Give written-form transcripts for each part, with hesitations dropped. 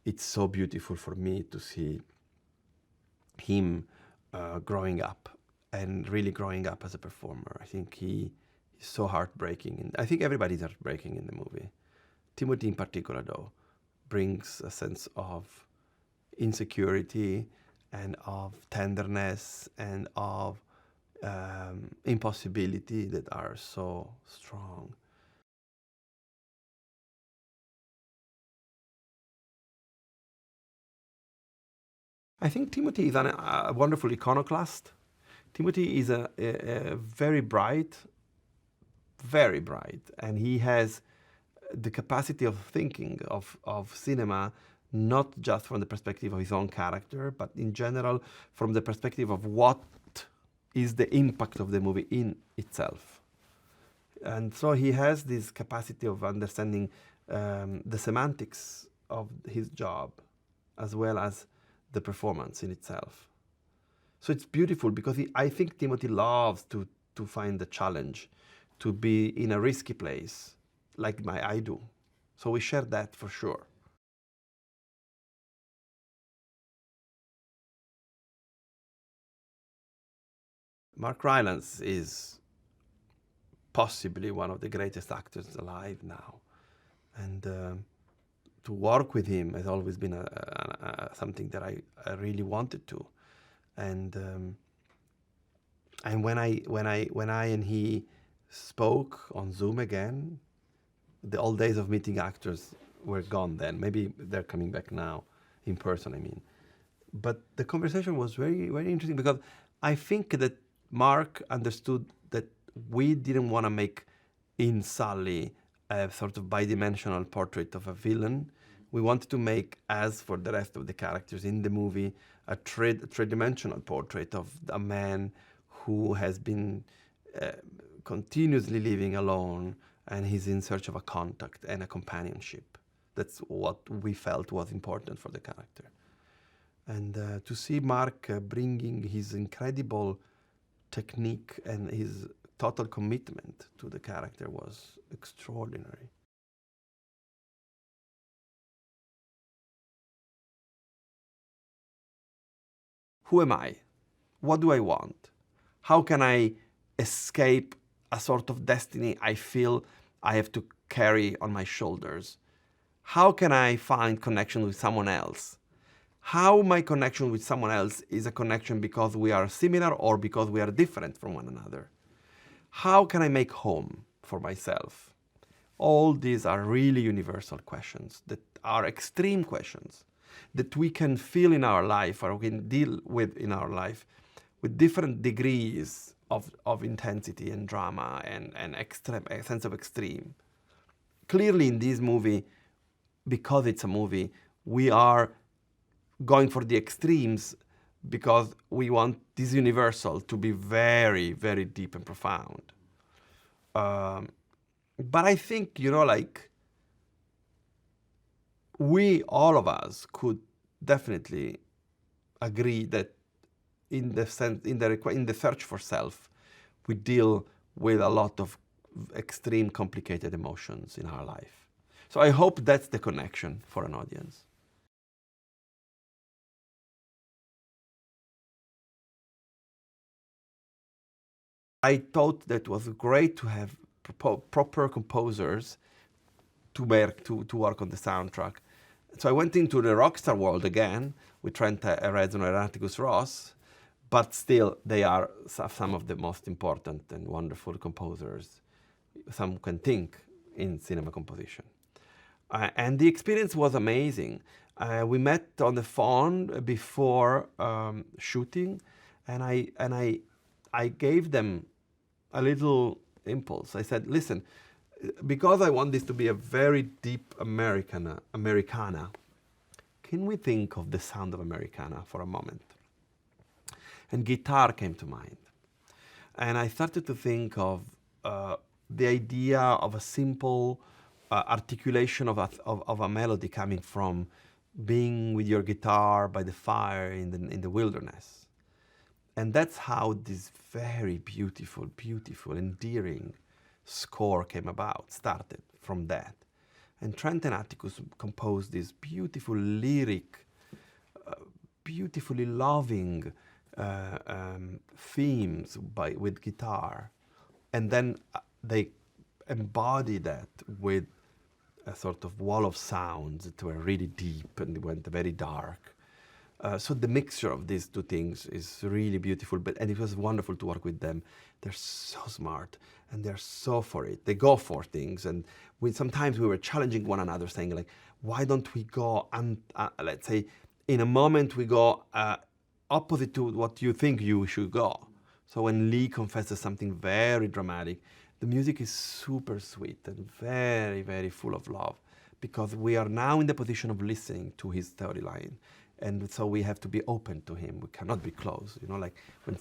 it's so beautiful for me to see him growing up and really growing up as a performer. I think he's so heartbreaking, and I think everybody's heartbreaking in the movie. Timothy, in particular, though, brings a sense of insecurity and of tenderness and of impossibility that are so strong. I think Timothy is a wonderful iconoclast. Timothy is a very bright, and he has the capacity of thinking of cinema not just from the perspective of his own character, but in general from the perspective of what is the impact of the movie in itself. And so he has this capacity of understanding the semantics of his job as well as the performance in itself. So it's beautiful because I think Timothy loves to find the challenge, to be in a risky place like I do. So we share that for sure. Mark Rylance is possibly one of the greatest actors alive now. And to work with him has always been something that I really wanted to. And when I and he spoke on Zoom again, the old days of meeting actors were gone then. Maybe they're coming back now, in person, I mean. But the conversation was very, very interesting because I think that Mark understood that we didn't want to make in Sully a sort of bidimensional portrait of a villain. We wanted to make, as for the rest of the characters in the movie, a three-dimensional portrait of a man who has been continuously living alone, and he's in search of a contact and a companionship. That's what we felt was important for the character. And to see Mark bringing his incredible technique and his total commitment to the character was extraordinary. Who am I? What do I want? How can I escape a sort of destiny I feel I have to carry on my shoulders? How can I find connection with someone else? How my connection with someone else is a connection because we are similar or because we are different from one another? How can I make home for myself? All these are really universal questions that are extreme questions that we can feel in our life or we can deal with in our life with different degrees of intensity and drama and extreme, a sense of extreme. Clearly in this movie, because it's a movie, we are going for the extremes because we want this universal to be very, very deep and profound. But I think, like, we, all of us, could definitely agree that in the search for self, we deal with a lot of extreme, complicated emotions in our life. So I hope that's the connection for an audience. I thought that was great to have proper composers to work on the soundtrack. So I went into the rockstar world again with Trent Reznor and Atticus Ross, but still they are some of the most important and wonderful composers some can think in cinema composition. And the experience was amazing. We met on the phone before shooting, and I gave them a little impulse. I said, listen, because I want this to be a very deep Americana, can we think of the sound of Americana for a moment? And guitar came to mind. And I started to think of the idea of a simple articulation of a melody coming from being with your guitar by the fire in the wilderness. And that's how this very beautiful, beautiful, endearing score came about, started from that. And Trent and Atticus composed this beautiful lyric, beautifully loving themes with guitar. And then they embody that with a sort of wall of sounds that were really deep and went very dark. So the mixture of these two things is really beautiful, and it was wonderful to work with them. They're so smart and they're so for it. They go for things, and sometimes we were challenging one another, saying like, "Why don't we go?" And let's say, in a moment, we go opposite to what you think you should go. So when Lee confesses something very dramatic, the music is super sweet and very, very full of love, because we are now in the position of listening to his storyline. And so we have to be open to him. We cannot be closed. You know, like when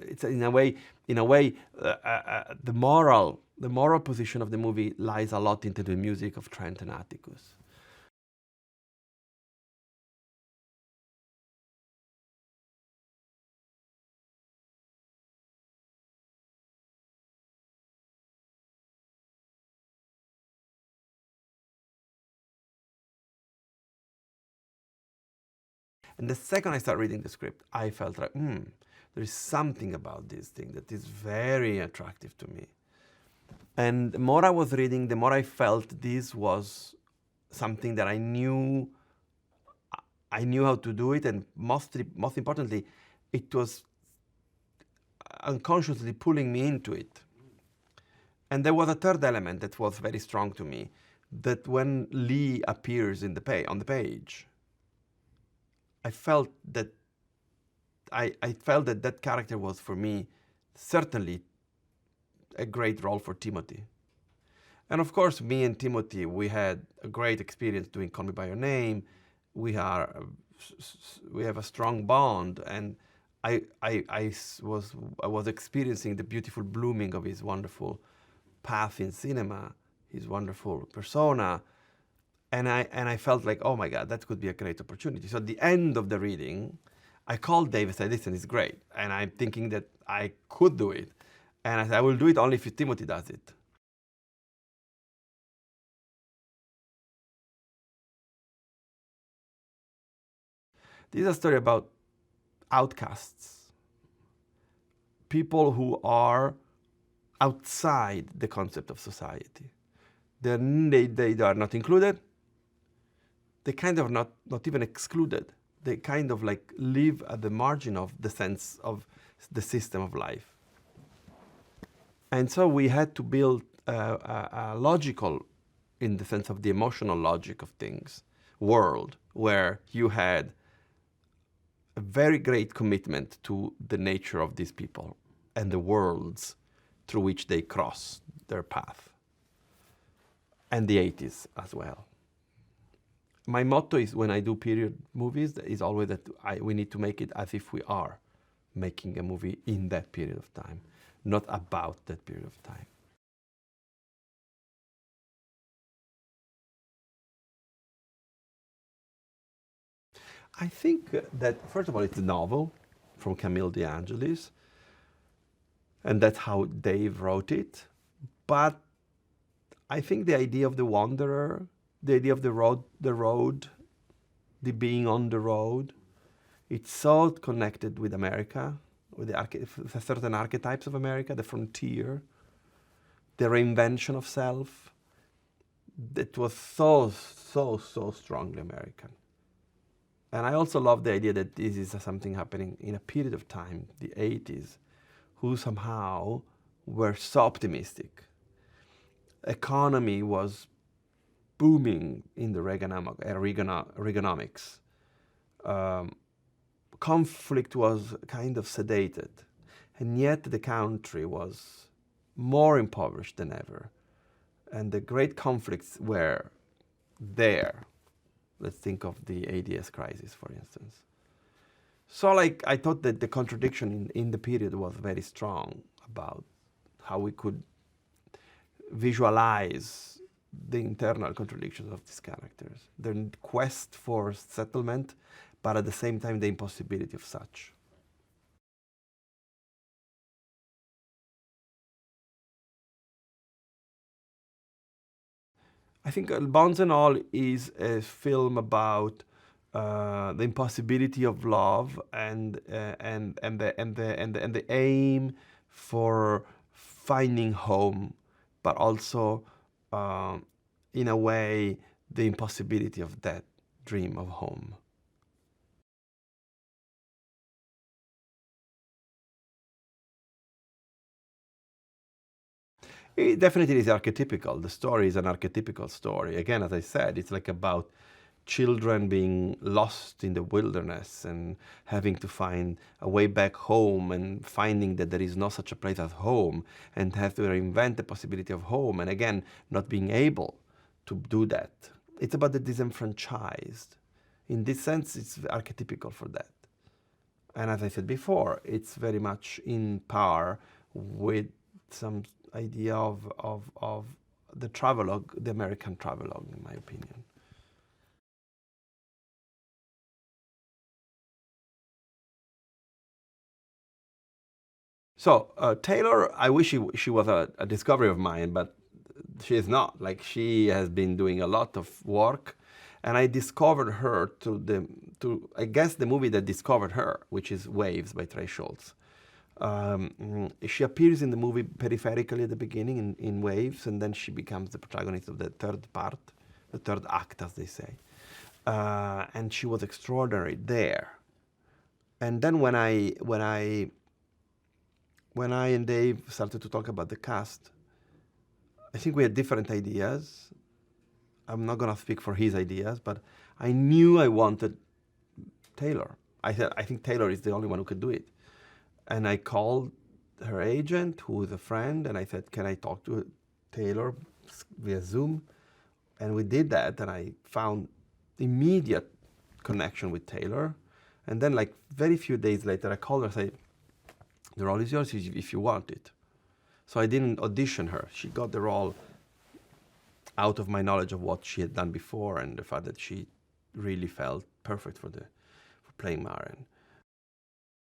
it's in a way, the moral position of the movie lies a lot into the music of Trent and Atticus. And the second I start reading the script, I felt like, there is something about this thing that is very attractive to me. And the more I was reading, the more I felt this was something that I knew how to do it, and most importantly, it was unconsciously pulling me into it. And there was a third element that was very strong to me, that when Lee appears on the page, I felt that that character was, for me, certainly a great role for Timothy. And of course, me and Timothy, we had a great experience doing Call Me by Your Name. We have a strong bond, and I was experiencing the beautiful blooming of his wonderful path in cinema, his wonderful persona, and I felt like, oh my God, that could be a great opportunity. So at the end of the reading, I called Dave and said, listen, it's great, and I'm thinking that I could do it, and I said, I will do it only if Timothy does it. This is a story about outcasts, people who are outside the concept of society. They are not included. They kind of not even excluded. They kind of like live at the margin of the sense of the system of life. And so we had to build a logical, in the sense of the emotional logic of things, world where you had a very great commitment to the nature of these people and the worlds through which they cross their path, and the 80s as well. My motto is, when I do period movies, is always that we need to make it as if we are making a movie in that period of time, not about that period of time. I think that, first of all, it's a novel from Camille De Angelis, and that's how Dave wrote it. But I think the idea of the wanderer, the idea of the road, the being on the road, it's so connected with America, with the certain archetypes of America, the frontier, the reinvention of self, that was so strongly American. And I also love the idea that this is something happening in a period of time, the 80s, who somehow were so optimistic. Economy was booming in the Reaganomics. Conflict was kind of sedated, and yet the country was more impoverished than ever. And the great conflicts were there. Let's think of the AIDS crisis, for instance. So like, I thought that the contradiction in the period was very strong about how we could visualize the internal contradictions of these characters, their quest for settlement, but at the same time the impossibility of such. I think Bones and All is a film about the impossibility of love and the aim for finding home, but also in a way the impossibility of that dream of home. It definitely is archetypical. The story is an archetypical story. Again, as I said, it's like about children being lost in the wilderness and having to find a way back home and finding that there is no such a place as home and have to reinvent the possibility of home and again not being able to do that. It's about the disenfranchised. In this sense, it's archetypical for that. And as I said before, it's very much in par with some idea of the travelogue, the American travelogue, in my opinion. So Taylor, I wish she was a discovery of mine, but she is not. Like she has been doing a lot of work, and I discovered her to I guess the movie that discovered her, which is Waves by Trey Schultz. She appears in the movie peripherically at the beginning in Waves, and then she becomes the protagonist of the third part, the third act, as they say. And she was extraordinary there. And then when I and Dave started to talk about the cast, I think we had different ideas. I'm not gonna speak for his ideas, but I knew I wanted Taylor. I said I think Taylor is the only one who could do it. And I called her agent, who is a friend, and I said, "Can I talk to Taylor via Zoom?" And we did that, and I found immediate connection with Taylor. And then, like very few days later, I called her and said, "The role is yours if you want it." So I didn't audition her. She got the role out of my knowledge of what she had done before and the fact that she really felt perfect for playing Maren.